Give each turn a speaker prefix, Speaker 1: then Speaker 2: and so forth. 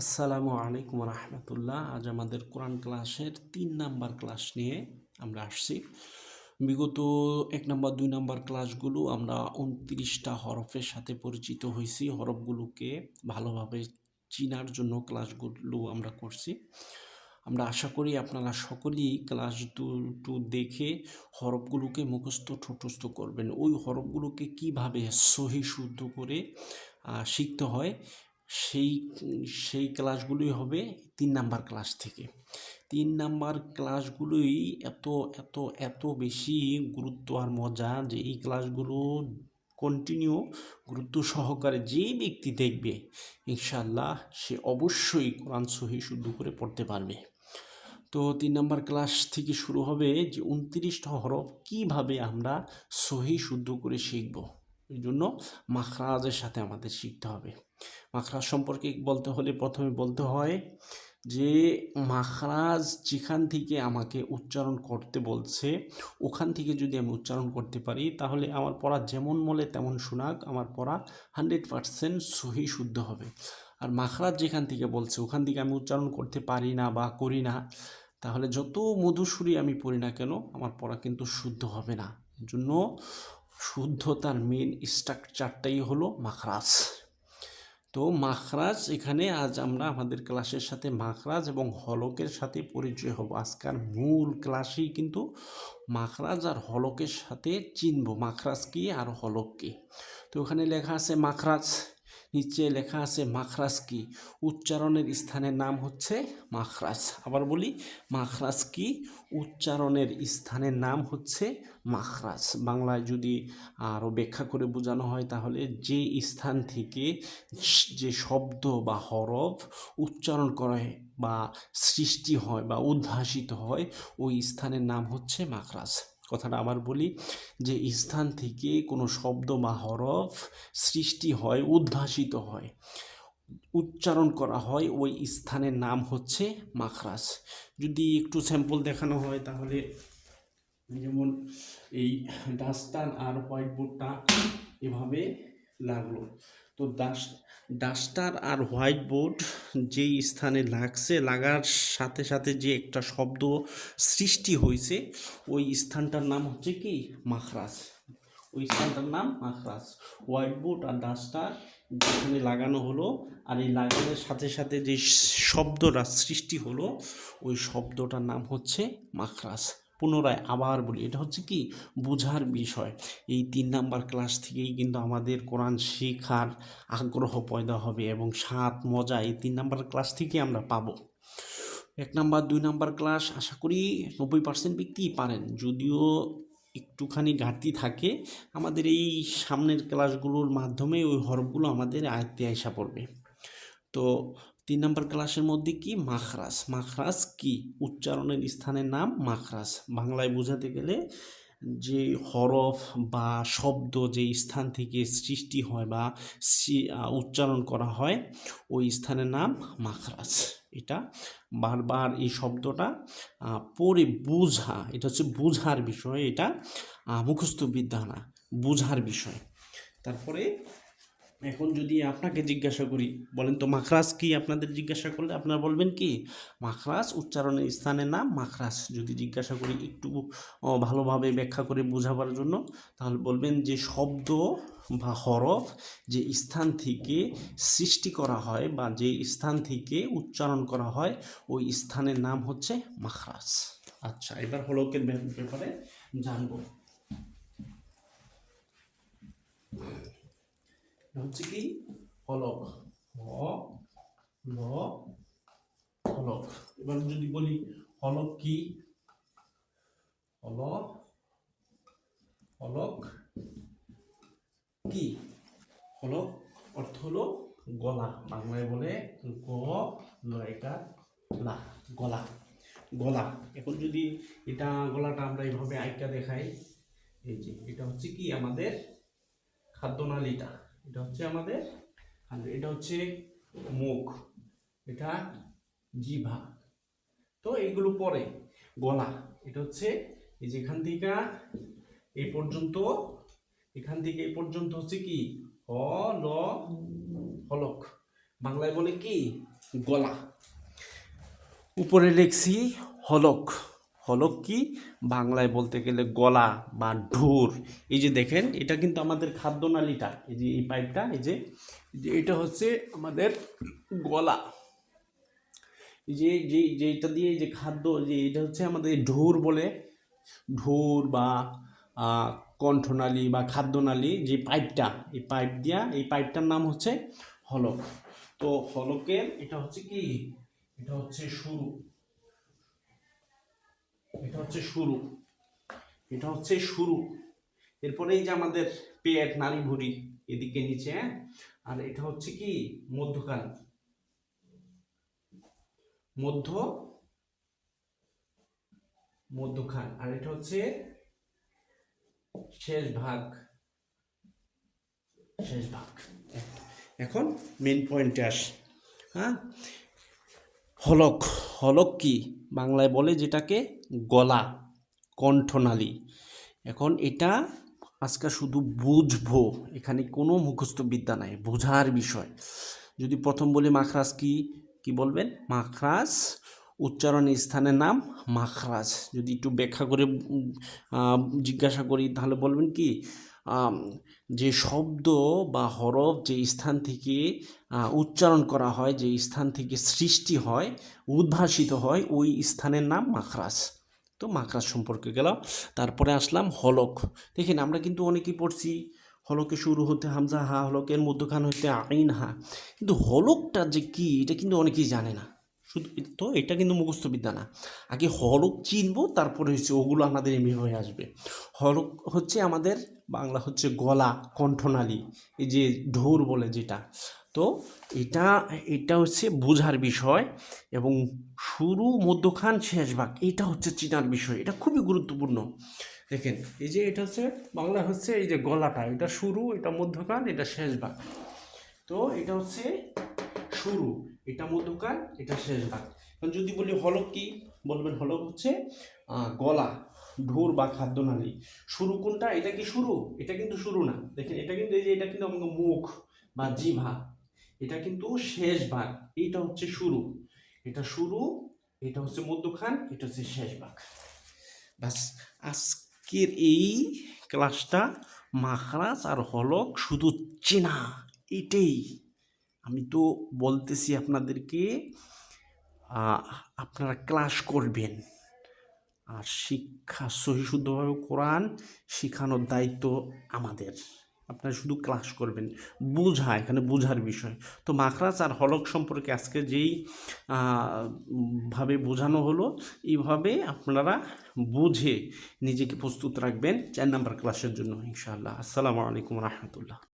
Speaker 1: আসসালামু আলাইকুম রহমতুল্লাহ। আজ আমাদের কোরআন ক্লাসের 3 নাম্বার ক্লাস নিয়ে আমরা আসছি। বিগত 1 নাম্বার 2 নাম্বার ক্লাসগুলো আমরা 29টা হরফের সাথে পরিচিত হয়েছি। হরফগুলোকে ভালোভাবে চিনার জন্য ক্লাসগুলো আমরা করছি। আমরা আশা করি আপনারা সকলেই ক্লাস দুটো দেখে হরফগুলোকে ঠোঁটস্থ করবেন। ওই হরফগুলোকে কিভাবে সহি শুদ্ধ করে শিখতে হয় সেই সেই ক্লাসগুলোই হবে 3 নাম্বার ক্লাস থেকে। 3 নাম্বার ক্লাসগুলোই এত এত এত বেশি গুরুত্ব আর মজা যে এই ক্লাসগুলো কন্টিনিউ গুরুত্ব সহকারে যেই ব্যক্তি দেখবে ইনশাআল্লাহ সে অবশ্যই কোরআন সহি শুদ্ধ করে পড়তে পারবে। তো 3 নাম্বার ক্লাস থেকে শুরু হবে যে 29টা হরফ কিভাবে আমরা সহি শুদ্ধ করে শিখব। এই জন্য মাখরাজের সাথে আমাদের শিখতে হবে। মাখরাজ সম্পর্কে বলতে হলে প্রথমে বলতে হয় যে মাখরাজ যেখান থেকে আমাকে উচ্চারণ করতে বলছে ওখান থেকে যদি আমি উচ্চারণ করতে পারি তাহলে আমার পড়া যেমন বলে তেমন শোনাক, আমার পড়া 100% সহি শুদ্ধ হবে। আর মাখরাজ যেখান থেকে বলছে ওখান থেকে আমি উচ্চারণ করতে পারি না বা করি না, তাহলে যত মধুসূরি আমি পড়ি না কেন আমার পড়া কিন্তু শুদ্ধ হবে না। এর জন্য শুদ্ধতার মেন স্ট্রাকচারটাই হলো মাখরাজ। তো মাখরাজ এখানে আজ আমরা আমাদের ক্লাসের সাথে মাখরাজ এবং হলকের সাথে পরিচয় হব। আজকাল মূল ক্লাসেই কিন্তু মাখরাজ আর হলকের সাথে চিনব মাখরাজ কি আর হলক কি। তো ওখানে লেখা আছে মাখরাজ, নিচে লেখা আছে মাখরাজ কি। উচ্চারণের স্থানের নাম হচ্ছে মাখরাজ। আবার বলি, মাখরাজ কি? উচ্চারণের স্থানের নাম হচ্ছে মাখরাজ। বাংলায় যদি আরও ব্যাখ্যা করে বোঝানো হয় তাহলে যে স্থান থেকে যে শব্দ বা হরফ উচ্চারণ করে বা সৃষ্টি হয় বা উদ্ভাসিত হয় ওই স্থানের নাম হচ্ছে মাখরাজ। কথাটা আবার বলি, যে স্থান থেকে কোনো শব্দ বা হরফ সৃষ্টি হয়, উদ্ভাসিত হয়, উচ্চারণ করা হয় ওই স্থানের নাম হচ্ছে মাখরাজ। যদি একটু স্যাম্পল দেখানো হয় তাহলে যেমন এই ডাস্টার আর হোয়াইট বোর্ডটা এভাবে লাগলো। তো ডাস্টার আর হোয়াইট বোর্ড যেই স্থানে লাগছে, লাগার সাথে সাথে যে একটা শব্দ সৃষ্টি হয়েছে ওই স্থানটার নাম হচ্ছে কি? মাখরাজ। ওই স্থানটার নাম মাখরাজ। হোয়াইট বোর্ড আর ডাস্টার যেখানে লাগানো হলো আর এই লাগানোর সাথে সাথে যে শব্দটা সৃষ্টি হলো ওই শব্দটার নাম হচ্ছে মাখরাজ। পুনরায় আবার বলি, এটা হচ্ছে কি? বোঝার বিষয়। এই 3 নাম্বার ক্লাস থেকেই কিন্তু আমাদের কোরআন শেখার আগ্রহ পয়দা হবে এবং স্বাদ মজা এই 3 নাম্বার ক্লাস থেকে আমরা পাবো। 1 নাম্বার 2 নাম্বার ক্লাস আশা করি 90% ব্যক্তিই পারেন, যদিও একটুখানি ঘাটতি থাকে। আমাদের এই সামনের ক্লাসগুলোর মাধ্যমে ওই হরফগুলো আমাদের আয়ত্তে আইসা পড়বে। তো 3 নাম্বার ক্লাসের মধ্যে কি? মাখরাজ। মাখরাজ কি? উচ্চারণের স্থানের নাম মাখরাজ। বাংলায় বোঝাতে গেলে যে হরফ বা শব্দ যে স্থান থেকে সৃষ্টি হয় বা উচ্চারণ করা হয় ওই স্থানের নাম মাখরাজ। এটা বারবার এই শব্দটা পড়ে বোঝা, এটা হচ্ছে বোঝার বিষয়। এটা মুখস্থ বিদ্যা না, বোঝার বিষয়। তারপরে এখন যদি আপনাকে জিজ্ঞাসা করি, বলেন তো মাখরাজ কি? আপনাদের জিজ্ঞাসা করলে আপনারা বলবেন কি? মাখরাজ উচ্চারণের স্থানের নাম মাখরাজ। যদি জিজ্ঞাসা করি একটু ভালোভাবে ব্যাখ্যা করে বোঝাবার জন্য, তাহলে বলবেন যে শব্দ বা হরফ যে স্থান থেকে সৃষ্টি করা হয় বা যে স্থান থেকে উচ্চারণ করা হয় ওই স্থানের নাম হচ্ছে মাখরাজ। আচ্ছা, এবার হলকের ব্যাপারে জানবো। হচ্ছে কি? হলক। হলক। এবার যদি বলি হলক কি? হলক কি? হলক অর্থ হলো গলা। বাংলায় বলে এটা গলা। গলা। এখন যদি এটা গলাটা আমরা এইভাবে আইকা দেখাই, এই যে এটা হচ্ছে কি? আমাদের খাদ্যনালীটা। এটা হচ্ছে আমাদের, এটা হচ্ছে মুখ, এটা জিভা। তো এইগুলো পরে গলা। এটা হচ্ছে এই যে এখান থেকে এই পর্যন্ত, এখান থেকে এই পর্যন্ত হচ্ছে কি? হলক। বাংলায় বলে কি? গলা। উপরে লিখছি হলক। হলক কি বাংলায় বলতে গেলে গলা বা ঢোর। এই যে দেখেন এটা কিন্তু আমাদের খাদ্যনালীটা, এই যে এই পাইপটা, এই যে এটা হচ্ছে আমাদের গলা। যেটা দিয়ে যে খাদ্য, যে এটা হচ্ছে আমাদের ঢোর বলে, ঢোর বা কণ্ঠনালী বা খাদ্যনালী, যে পাইপটা, এই পাইপ দিয়া, এই পাইপটার নাম হচ্ছে হলক। তো হলকের এটা হচ্ছে কি, এটা হচ্ছে শুরু, এটা হচ্ছে শুরু, এটা হচ্ছে শুরু। এরপরে এই যে আমাদের পেট, নাড়ি ভুঁড়ি এদিকে নিচে, হ্যাঁ, আর এটা হচ্ছে কি মধ্যখান, মধ্যখান, আর এটা হচ্ছে শেষ ভাগ, শেষ ভাগ। এখন মেন পয়েন্টে আসি। হ্যাঁ, হলক। হলক কি বাংলায় বলে যেটাকে গলা, কণ্ঠনালী। এখন এটা আজকে শুধু বুঝবো, এখানে কোনো মুখস্থ বিদ্যা নাই, বোঝার বিষয়। যদি প্রথম বলি মাখরাজ কি, কি বলবেন? মাখরাজ উচ্চারণের স্থানের নাম মাখরাজ। যদি একটু ব্যাখ্যা করে জিজ্ঞাসা করি তাহলে বলবেন কি, যে শব্দ বা হরফ যে স্থান থেকে উচ্চারণ করা হয়, যে স্থান থেকে সৃষ্টি হয়, উদ্ভাসিত হয়, ওই স্থানের নাম মাখরাজ। তো মাখরাজ সম্পর্কে গেলাম। তারপরে আসলাম হলক। দেখেন আমরা কিন্তু অনেকেই পড়ছি হলকে শুরু হতে হামজা হা, হলকের মধ্যখান হইতে আইন হা, কিন্তু হলকটা যে কি এটা কিন্তু অনেকেই জানে না। শুধু তো এটা কিন্তু মুখস্থ বিদ্যা না, আগে হলক চিনবো, তারপরে হচ্ছে ওগুলো আমাদের এমনি হয়ে আসবে। হলক হচ্ছে আমাদের বাংলা হচ্ছে গলা, কণ্ঠনালী, এই যে ঢোর বলে যেটা। তো এটা এটা হচ্ছে বোঝার বিষয়, এবং শুরু, মধ্যখান, শেষ ভাগ এটা হচ্ছে চেনার বিষয়, এটা খুবই গুরুত্বপূর্ণ। দেখেন এই যে এটা হচ্ছে বাংলা হচ্ছে এই যে গলাটা, এটা শুরু, এটা মধ্যখান, এটা শেষ ভাগ। তো এটা হচ্ছে শুরু, এটা মধ্যখান, এটা শেষ ভাগ। এখন যদি বলি হলক কি, বলবেন হলক হচ্ছে গলা, ঢোর বা খাদ্যনালী। শুরু কোনটা? এটা কি শুরু? এটা কিন্তু শুরু না। দেখেন এটা কিন্তু, এই যে এটা কিন্তু আমাদের মুখ বা জিভা, এটা কিন্তু শেষ ভাগ। এটা হচ্ছে শুরু, এটা শুরু, এটা হচ্ছে মধ্যখান, এটা হচ্ছে শেষ ভাগ। বাস, আজকের এই ক্লাসটা মাখরাজ আর হলক শুধু চেনা, এটাই। আমি তো বলতেছি আপনাদেরকে আপনারা ক্লাস করবেন, আর শিক্ষা সহি শুদ্ধভাবে কোরআন শেখানোর দায়িত্ব আমাদের। আপনারা শুধু ক্লাস করবেন, বোঝা, এখানে বোঝার বিষয়। তো মাখরাজ আর হলক সম্পর্কে আজকে যেই ভাবে বোঝানো হলো, এইভাবে আপনারা বুঝে নিজেকে প্রস্তুত রাখবেন 4 নম্বর ক্লাসের জন্য ইনশাআল্লাহ। আসসালামু আলাইকুম রহমতুল্লাহ।